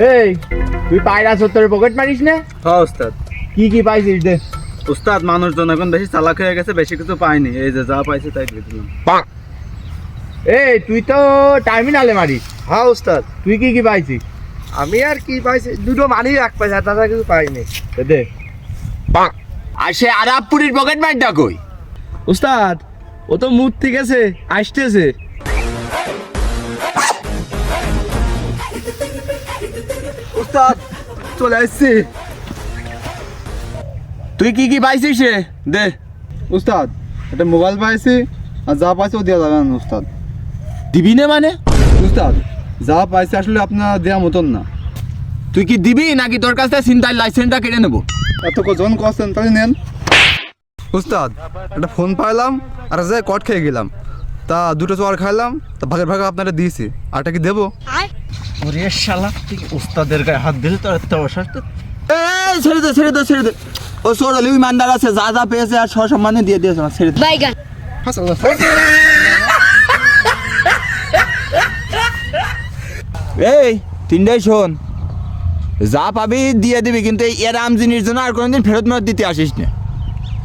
এই তুই পায়রা সত্তরের পকেট মারিস না? হ্যাঁ উস্তাদ। কি পাইছিস দে? উস্তাদ মানুষজন এখন বেশি চালাক হয়ে গেছে, বেশি কিছু পাইনি, এই যে যা পাইছে তাই দিয়ে দিলাম। এই তুই তো টার্মিনালে মারিস। হ্যাঁ উস্তাদ। তুই কি পাইছিস? আমি আর কি পাইছি, দুটো মানি এক পয়সা, তাছাড়া কিছু পাইনি। দে। আর সে আরাবপুরের পকেট মারটা কই? উস্তাদ ও তো মুখ ঠিক আছে, আসতেছে। উস্তাদ চলে আসছি। তুই কি পাইছিস রে? দে। উস্তাদ একটা মোবাইল পাইছি, আর যা পাইছে ও দেওয়া যাবে না উস্তাদ। দিবি না মানে? উস্তাদ যা পাইছে আসলে আপনার দেওয়া মতন না। তুই কি দিবি নাকি তোর কাছ থেকে চিন্তার লাইসেন্সটা কেটে নেবো? এত জন করছেন তাহলে নেন। উস্তাদ একটা ফোন পাইলাম আর যাই কট খেয়ে গেলাম, তা দুটো চোয়ার খাইলাম, তা ভাগের ভাগে আপনারা দিয়েছি, আরটা কি দেবো? ওরে শালা, ঠিক উস্তাদের গায়ে হাত দিলে তো একটা অসাস্ত। এই ছেড়ে দে। ও সরলি ইমানদার আছে, যা পেয়েছে আর সসম্মানে দিয়ে দিয়েছে, আমার ছেড়ে দে। এই তিনটাই শোন, যা পাবি দিয়ে দিবি, কিন্তু এই এরাম জিনিস জন্য আর কোনোদিন ফেরত দিতে আসিস না।